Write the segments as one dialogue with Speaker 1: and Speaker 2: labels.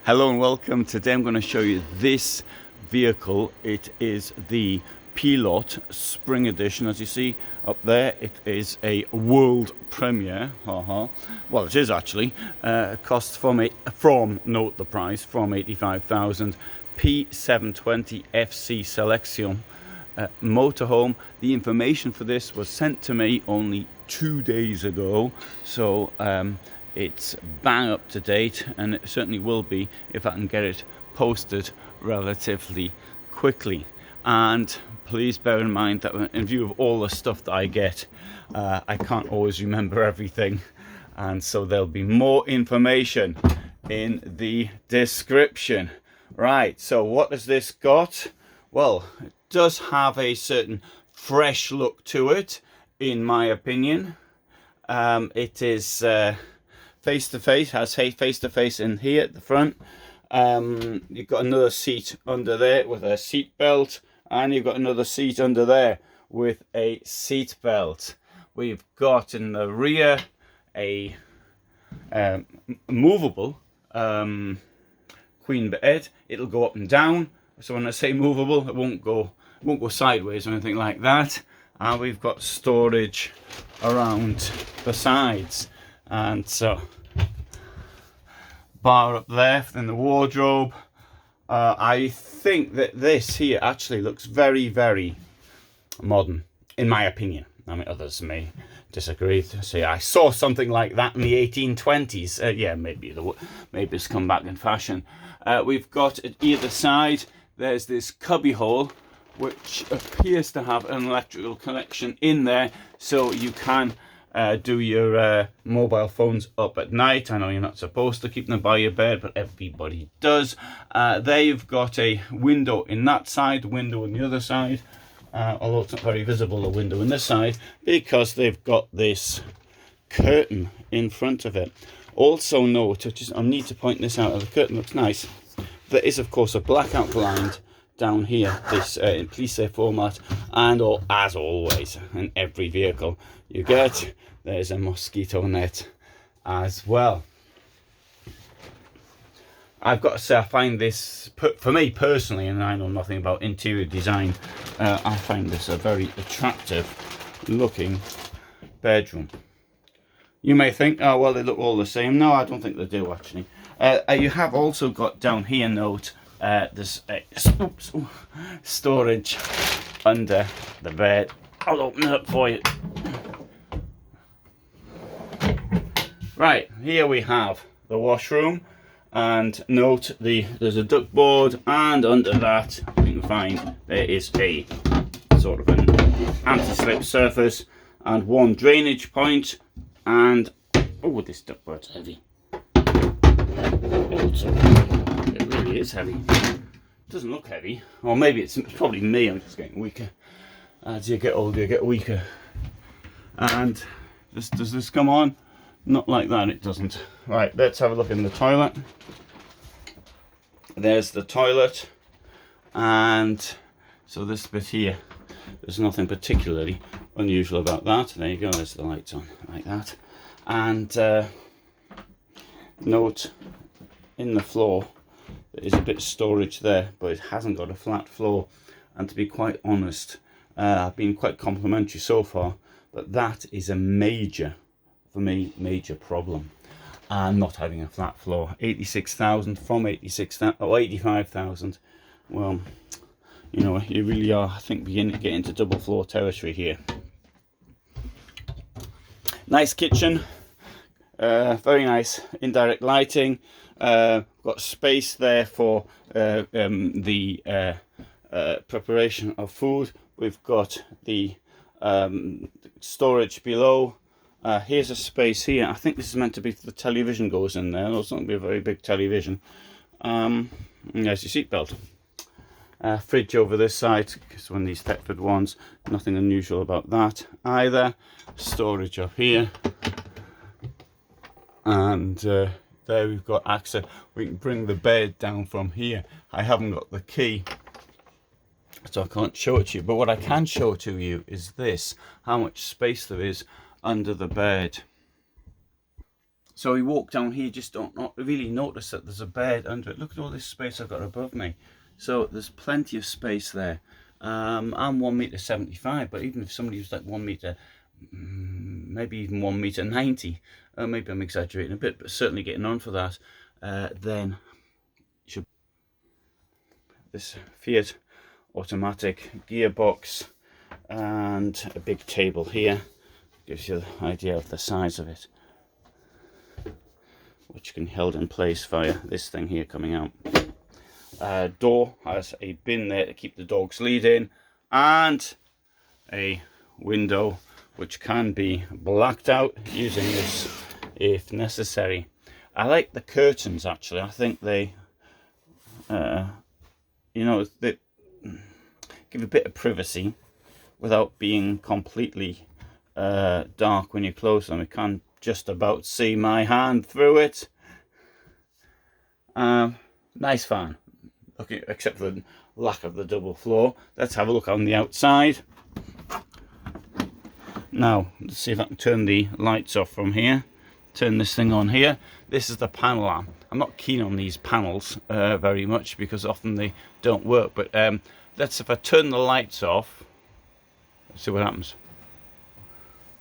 Speaker 1: Hello and welcome. Today I'm going to show you this vehicle. It is the Pilote Spring Edition. As you see up there, it is a world premiere. Well, it is actually. It costs from note the price, from 85,000. P720FC Selection motorhome. The information for this was sent to me only 2 days ago, so it's bang up to date, and it certainly will be if I can get it posted relatively quickly. And please bear in mind that in view of all the stuff that I get, I can't always remember everything, and so there'll be more information in the description. Right, so what has this got? Well, it does have a certain fresh look to it, in my opinion. It is face-to-face, has face-to-face in here at the front. You've got another seat under there with a seat belt, and you've got another seat under there with a seat belt. We've got in the rear a movable queen bed. It'll go up and down, so when I say movable, it won't go sideways or anything like that. And we've got storage around the sides, and so bar up there in the wardrobe. I think that this here actually looks very, very modern, in my opinion. I mean, others may disagree. Say I saw something like that in the 1820s. Yeah, maybe it's come back in fashion. We've got at either side, there's this cubby hole which appears to have an electrical connection in there, so you can do your mobile phones up at night. I know you're not supposed to keep them by your bed, but everybody does. There you've got a window in that side, window on the other side, although it's not very visible, the window in this side, because they've got this curtain in front of it. Also note, I need to point this out, the curtain looks nice. There is of course a blackout blind down here, this in plissé format, and as always in every vehicle you get, there's a mosquito net as well. I've got to say, I find this, for me personally, and I know nothing about interior design, I find this a very attractive looking bedroom. You may think, oh well, they look all the same. No, I don't think they do actually. You have also got down here, note, there's storage under the bed. I'll open it up for you. Right, here we have the washroom, and note there's a duct board, and under that you can find there is a sort of an anti-slip surface and one drainage point, and oh, this duct board's heavy. It really is heavy. It doesn't look heavy, or maybe it's probably me, I'm just getting weaker. As you get older you get weaker. And does this come on? Not like that, it doesn't. Right, let's have a look in the toilet. There's the toilet, and so this bit here, there's nothing particularly unusual about that. There you go, there's the lights on like that. And note in the floor there is a bit of storage there, but it hasn't got a flat floor. And to be quite honest, I've been quite complimentary so far, but that is a major, for me, major problem. And not having a flat floor. 86,000 from 86,000 or 85,000. Well, you know, you really are, I think, beginning to get into double floor territory here. Nice kitchen. Very nice indirect lighting. Got space there for the preparation of food. We've got the storage below. Here's a space here. I think this is meant to be, the television goes in there. It's not going to be a very big television. There's your seatbelt. Fridge over this side, it's one of these Thetford ones. Nothing unusual about that either. Storage up here. And there we've got access. We can bring the bed down from here. I haven't got the key, so I can't show it to you. But what I can show to you is this, how much space there is under the bed. So we walk down here, just don't not really notice that there's a bed under it. Look at all this space I've got above me. So there's plenty of space there. I'm 1.75 m, but even if somebody was like 1 meter, maybe even 1.90 m, maybe I'm exaggerating a bit, but certainly getting on for that, then should this Fiat automatic gearbox and a big table here gives you the idea of the size of it, which can be held in place via this thing here coming out. Door has a bin there to keep the dog's lead in, and a window which can be blacked out using this if necessary. I like the curtains actually. I think they you know, they give a bit of privacy without being completely dark when you close them. You can just about see my hand through it. Nice fan, okay, except for the lack of the double floor. Let's have a look on the outside. Now, let's see if I can turn the lights off from here. Turn this thing on here. This is the panel arm. I'm not keen on these panels very much because often they don't work. But if I turn the lights off, let's see what happens.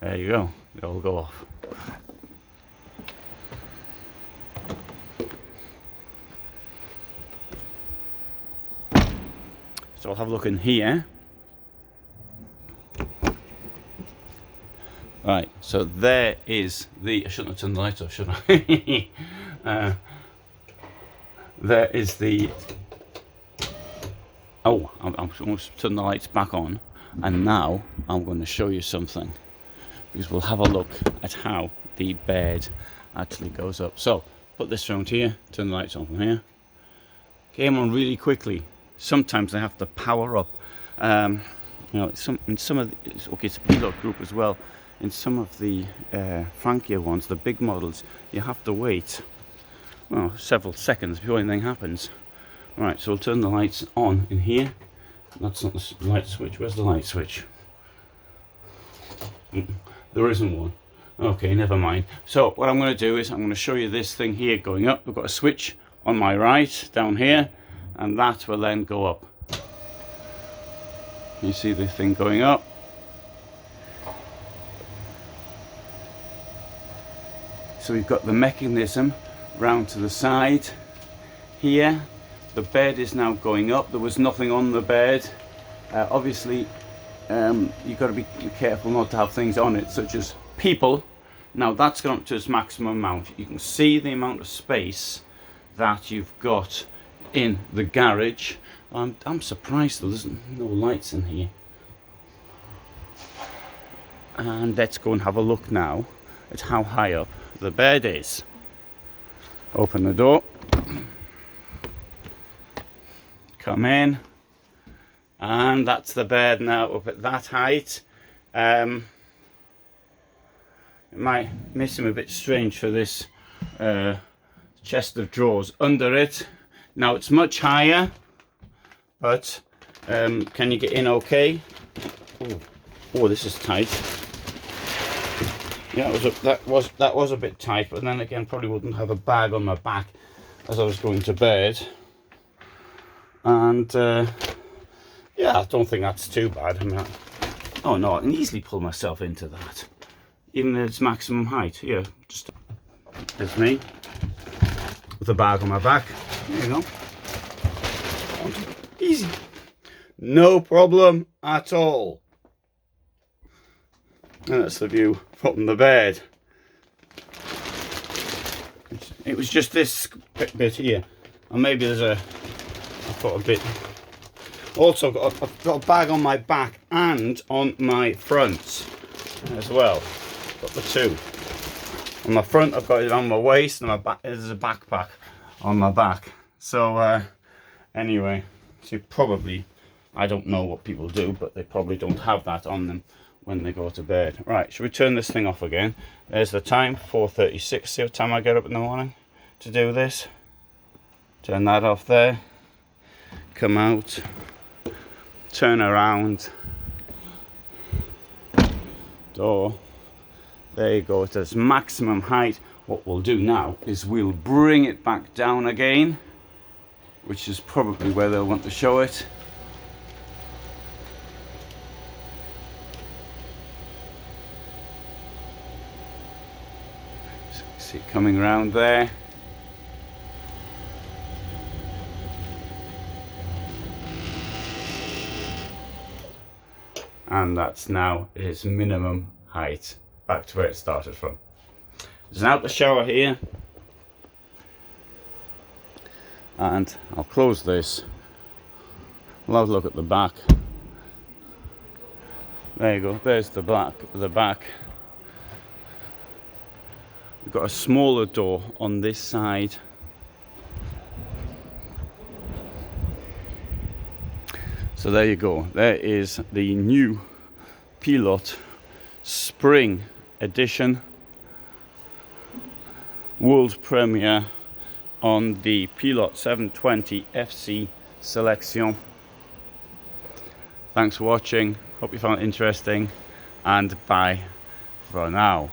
Speaker 1: There you go. They all go off. So I'll have a look in here. Right, so there is the, I shouldn't have turned the lights off, should I? There is the, oh, I'm almost turning the lights back on, and now I'm going to show you something, because we'll have a look at how the bed actually goes up. So, put this around here, turn the lights on from here. Came on really quickly. Sometimes they have to power up. You know, in some of the, okay, it's a Pilote group as well. In some of the Frankia ones, the big models, you have to wait, well, several seconds before anything happens. Right, so we'll turn the lights on in here. That's not the light switch. Where's the light switch? There isn't one. Okay, never mind. So what I'm going to do is I'm going to show you this thing here going up. We've got a switch on my right down here, and that will then go up. You see the thing going up. So we've got the mechanism round to the side here. The bed is now going up. There was nothing on the bed. Obviously, you've got to be careful not to have things on it, such as people. Now that's gone up to its maximum amount. You can see the amount of space that you've got in the garage. I'm surprised there's no lights in here. And let's go and have a look now at how high up the bed is. Open the door, come in, and that's the bed now up at that height. It might seem a bit strange for this chest of drawers under it. Now it's much higher, but can you get in okay? Oh, this is tight. Yeah, that was a bit tight, but then again, probably wouldn't have a bag on my back as I was going to bed. And yeah, I don't think that's too bad. I mean, oh no, I can easily pull myself into that, even at its maximum height. Yeah, just there's me with a bag on my back. There you go. Easy, no problem at all. And that's the view from the bed. It was just this bit here, and maybe there's I've got a bit. Also, I've got a bag on my back and on my front as well. Got the two. On my front, I've got it on my waist, and my back there's a backpack on my back. So anyway, so probably, I don't know what people do, but they probably don't have that on them when they go to bed. Right, should we turn this thing off again? There's the time, 4:36. See what time I get up in the morning to do this. Turn that off there. Come out. Turn around. Door. There you go. It's its maximum height. what we'll do now is we'll bring it back down again, which is probably where they'll want to show it. See it coming around there. And that's now its minimum height, back to where it started from. There's an outlet shower here, and I'll close this. We'll have a look at the back. There you go, there's the back. We've got a smaller door on this side. So there you go, there is the new Pilote Spring Edition world premiere on the Pilote 720FC Selection. Thanks for watching, hope you found it interesting, and bye for now.